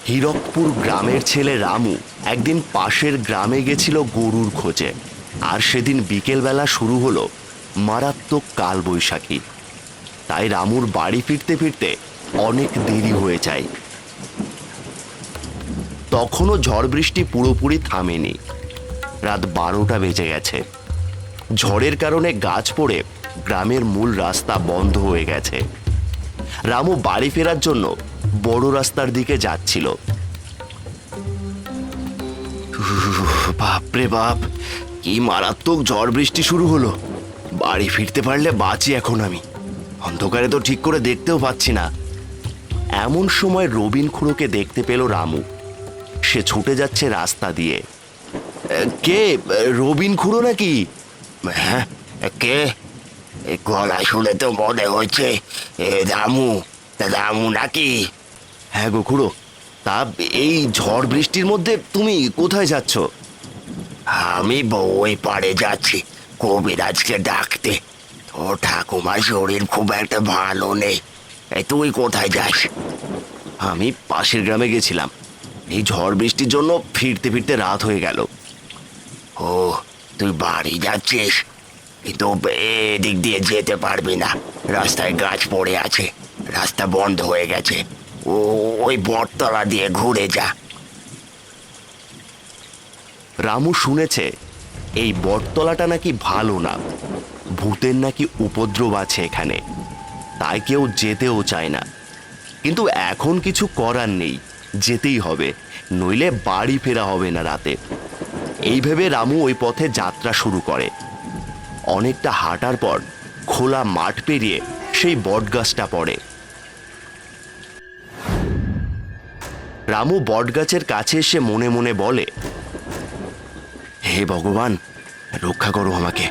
হীরকপুর গ্রামের ছেলে রামু একদিন পাশের গ্রামে গেছিল গরুর খোঁজে। আর সেদিন বিকেলবেলা শুরু হলো মারাত্মক কালবৈশাখী। তাই রামুর বাড়ি ফিরতে ফিরতে অনেক দেরি হয়ে যায়। তখনও ঝড় বৃষ্টি পুরোপুরি থামেনি। রাত 12টা বেজে গেছে। ঝড়ের কারণে গাছ পড়ে গ্রামের মূল রাস্তা বন্ধ হয়ে গেছে। রামু বাড়ি ফেরার জন্য বড় রাস্তার দিকে যাচ্ছিল। বাপরে বাপ, কি মারাত্মক ঝড় বৃষ্টি শুরু হলো। বাড়ি ফিরতে পারলে বাঁচি এখন আমি। অন্ধকারে তো ঠিক করে দেখতেও পাচ্ছি না। এমন সময় রবিন খুড়োকে দেখতে পেল রামু। সে ছুটে যাচ্ছে রাস্তা দিয়ে। কে, রবিন খুড়ো নাকি? হ্যাঁ, কে? গলা শুনে তো মনে হচ্ছে রামু। রামু নাকি? হ্যাঁ গো খুড়ো, তা এই ঝড় বৃষ্টির মধ্যে তুমি কোথায় যাচ্ছ? আমি ওই পাড়ে যাচ্ছি কবিরাজকে ডাকতে। ও ঠাকুমার শরীর খুব একটা ভালো নেই। তুই কোথায় যাস? আমি পাশের গ্রামে গেছিলাম। এই ঝড় বৃষ্টির জন্য ফিরতে ফিরতে রাত হয়ে গেল। ও, তুই বাড়ি যাচ্ছিস? কিন্তু এদিক দিয়ে যেতে পারবি না, রাস্তায় গাছ পড়ে আছে, রাস্তা বন্ধ হয়ে গেছে। ও, ওই বটতলা দিয়ে ঘুরে যা। রামু শুনেছে এই বটতলাটা নাকি ভালো না, ভূতের নাকি উপদ্রব আছে এখানে। তাই কেউ যেতেও চায় না। কিন্তু এখন কিছু করার নেই, যেতেই হবে, নইলে বাড়ি ফেরা হবে না রাতে। এই ভেবে রামু ওই পথে যাত্রা শুরু করে। অনেকটা হাঁটার পর খোলা মাঠ পেরিয়ে সেই বটগাছটা পড়ে। রামু বটগাছের কাছে এসে মনে মনে বলে, হে ভগবান, রক্ষা করো আমাকে।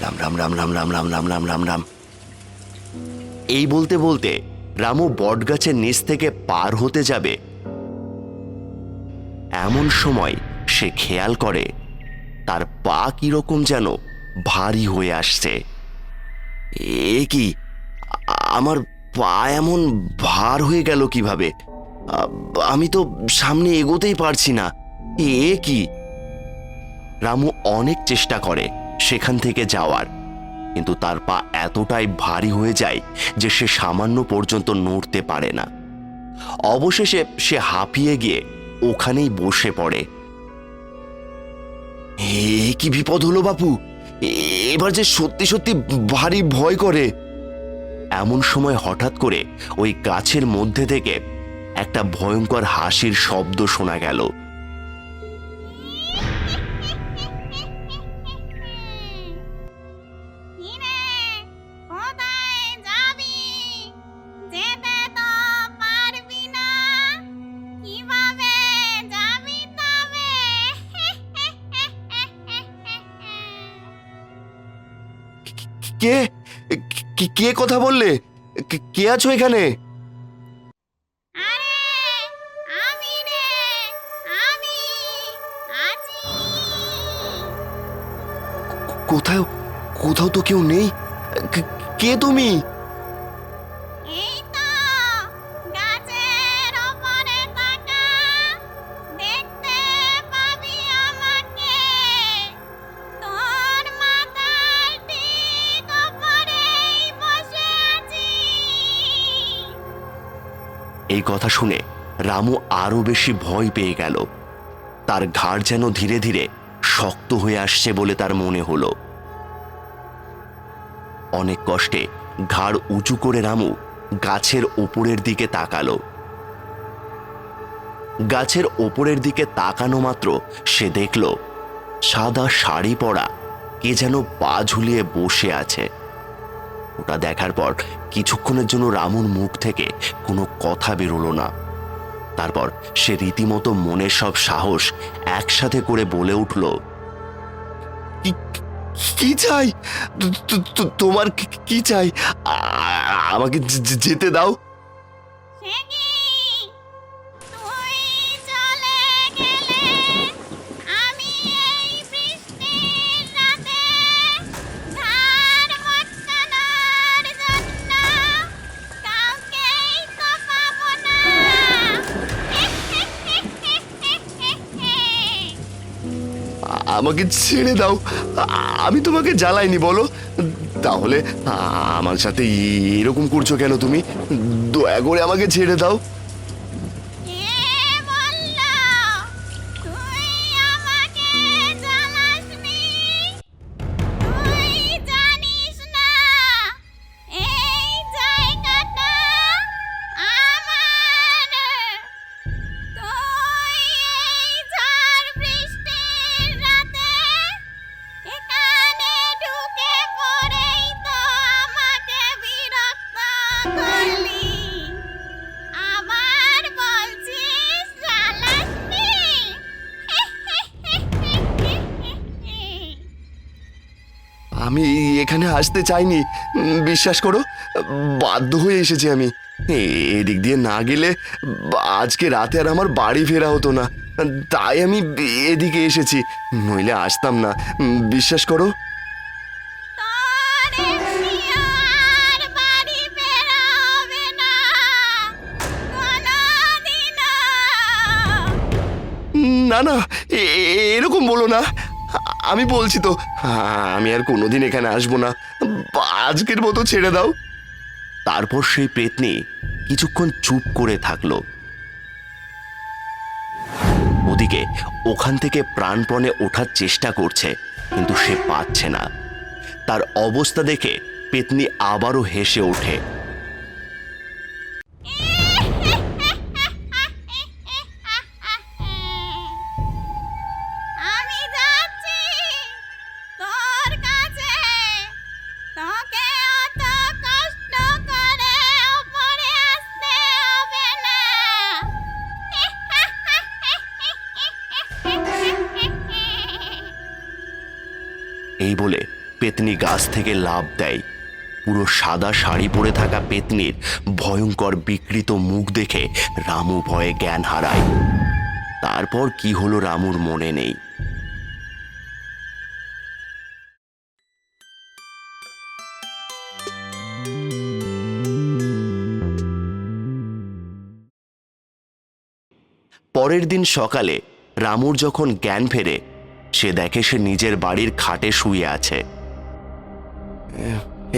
রাম রাম রাম রাম রাম রাম রাম রাম রাম রাম। এই বলতে বলতে রামু বটগাছের নিচ থেকে পার হতে যাবে, এমন সময় সে খেয়াল করে তার পা কিরকম যেন ভারী হয়ে আসছে। এ কি, আমার পা এমন ভার হয়ে গেল কিভাবে? আমি তো সামনে এগোতেই পারছি না। এ কি? রামু অনেক চেষ্টা করে সেখান থেকে যাওয়ার, কিন্তু তার পা এতটাই ভারী হয়ে যায় যে সে সামান্য পর্যন্ত নড়তে পারে না। অবশেষে সে হাঁপিয়ে গিয়ে ওখানেই বসে পড়ে। কি বিপদ হলো বাপু, এবার যে সত্যি সত্যি ভারী ভয় করে। এমন সময় হঠাৎ করে ওই গাছের মধ্যে থেকে একটা ভয়ঙ্কর হাসির শব্দ শোনা গেল। কে, কে কথা বললে? কে আছো এখানে? কোথাও কোথাও তো কেউ নেই। কে তুমি? এই কথা শুনে রামু আরো বেশি ভয় পেয়ে গেল। তার ঘাড় যেন ধীরে ধীরে শক্ত হয়ে আসছে বলে তার মনে হলো। অনেক কষ্টে ঘাড় উঁচু করে রামু গাছের ওপরের দিকে তাকালো। গাছের ওপরের দিকে তাকানো মাত্র সে দেখল সাদা শাড়ি পরা কে যেন পা ঝুলিয়ে বসে আছে। ওটা দেখার পর কিছুক্ষণের জন্য রামুর মুখ থেকে কোনো কথা বেরোলো না। তারপর সে রীতিমতো মনের সব সাহস একসাথে করে বলে উঠল, কি চাই? তোমার কি চাই? আমাকে যেতে দাও। আমাকে ছেড়ে দাও। আমি তোমাকে জ্বালাইনি বলো, তাহলে আমার সাথে এরকম করছো কেন তুমি? দয়া করে আমাকে ছেড়ে দাও। কে বলল তুই আমাকে জ্বালাসনি? তুই জানিস না এই জায়গাটা আমার। তুই এই ঝড় বৃষ্টির রাতে এখানে ঢুকে পড়েই তো আমাকে বিরক্ত করলি। আবার বলছিস জ্বালাসনি? আমি এখানে আসতে চাইনি, বিশ্বাস করো, বাধ্য হয়ে এসেছি আমি। এদিক দিয়ে না গেলে আজকে রাতে আর আমার বাড়ি ফেরা হতো না, তাই আমি এদিকে এসেছি, নইলে আসতাম না, বিশ্বাস করো। তোর এমনিও আর বাড়ি ফেরা হবে না কোনোদিনও। না না, এরকম বলো না। আমি বলছি তো, আমি আর কোনোদিন এখানে আসবো না, আজকের মতো ছেড়ে দাও। তারপর সেই পেতনি কিছুক্ষণ চুপ করে থাকলো। ওদিকে ওখান থেকে প্রাণপণে ওঠার চেষ্টা করছে, কিন্তু সে পারছে না। তার অবস্থা দেখে পেতনি আবারও হেসে ওঠে। আমি যাচ্ছি তোর কাছে। তোকে অত কষ্ট করে ওপরে আসতে হবে না। এই বলে পেতনি গাছ থেকে লাফ দেয়। পুরো সাদা শাড়ি পরে থাকা পেতনির ভয়ঙ্কর বিকৃত মুখ দেখে রামু ভয়ে জ্ঞান হারায়। তারপর কি হলো রামুর মনে নেই। পরের দিন সকালে রামুর যখন জ্ঞান ফেরে, সে দেখে সে নিজের বাড়ির খাটে শুয়ে আছে।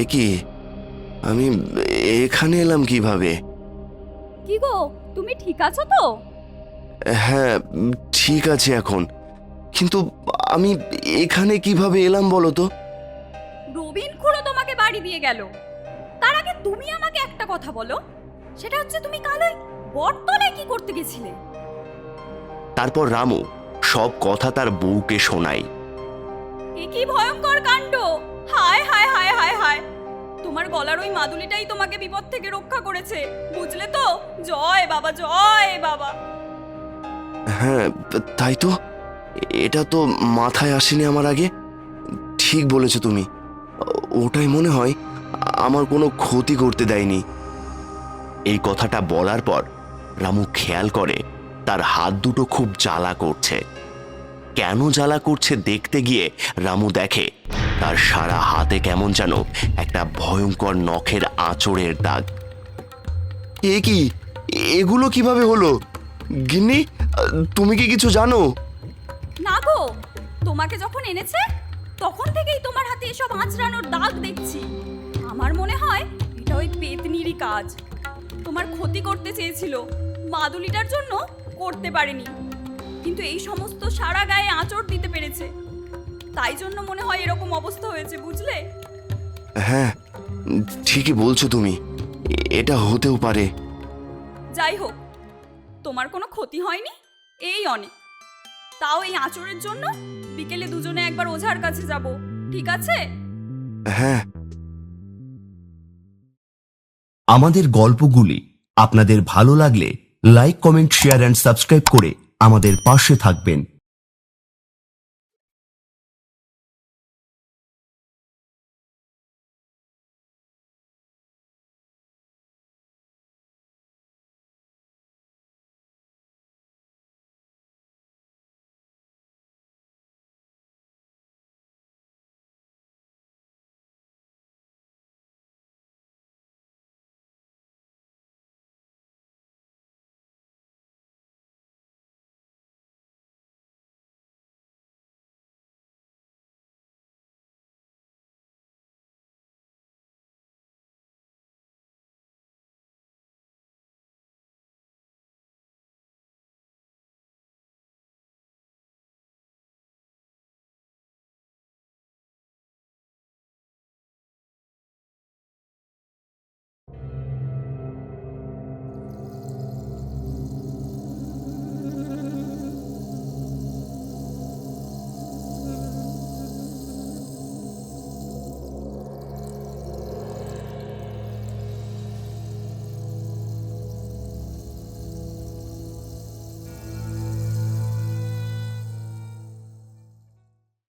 এ কি, আমি এখানে এলাম কিভাবে? কি গো, তুমি ঠিক আছো তো? হ্যাঁ, ঠিক আছে এখন, কিন্তু আমি এখানে কিভাবে এলাম বলো তো? রবিন খুড়ো তোমাকে বাড়ি দিয়ে গেল। তার আগে তুমি আমাকে একটা কথা বলো, সেটা হচ্ছে তুমি কাল ওই বটতলায় কি করতে গেছিলে? তারপর রামু সব কথা তার বউকে শোনায়। এ কি ভয়ঙ্কর কাণ্ড! হায় হায় হায় হায় হায়! তোমার গলার ওই মাদুলিটাই তোমাকে বিপদ থেকে রক্ষা করেছে, বুঝলে তো? জয় বাবা, জয় বাবা! হ্যাঁ, তাই তো, এটা তো মাথায় আসেনি আমার আগে। ঠিক বলেছো তুমি, ওটাই মনে হয় আমার কোনো ক্ষতি করতে দেয়নি। এই কথাটা বলার পর রামু খেয়াল করে তার হাত দুটো খুব জ্বালা করছে। কেন জ্বালা করছে দেখতে গিয়ে রামু দেখে তার সারা হাতে কেমন যেন একটা ভয়ঙ্কর নখের আঁচড়ের দাগ। এ কি, এগুলো কিভাবে হলো? গিন্নি, তুমি কি কিছু জানো? না গো, তোমাকে যখন এনেছে তখন থেকেই তোমার হাতে এসব আঁচড়ানোর দাগ দেখছি। আমার মনে হয় এটা ওই পেতনিরই কাজ। তোমার ক্ষতি করতে চেয়েছিল, মাদুলিটার জন্য করতে পারেনি, কিন্তু এই সমস্ত সারা গায়ে আঁচড় দিতে পেরেছে। তাই জন্য মনে হয় এরকম অবস্থা হয়েছে, বুঝলে? হ্যাঁ, ঠিকই বলছো তুমি, এটা হতেও পারে। যাই হোক, তোমার কোনো ক্ষতি হয়নি, এই অনেক। তাও এই আঁচড়ের জন্য বিকেলে দুজনে একবার ওঝার কাছে যাব, ঠিক আছে? হ্যাঁ। আমাদের গল্পগুলি আপনাদের ভালো লাগলে like, comment, share and subscribe করে আমাদের পাশে থাকবেন।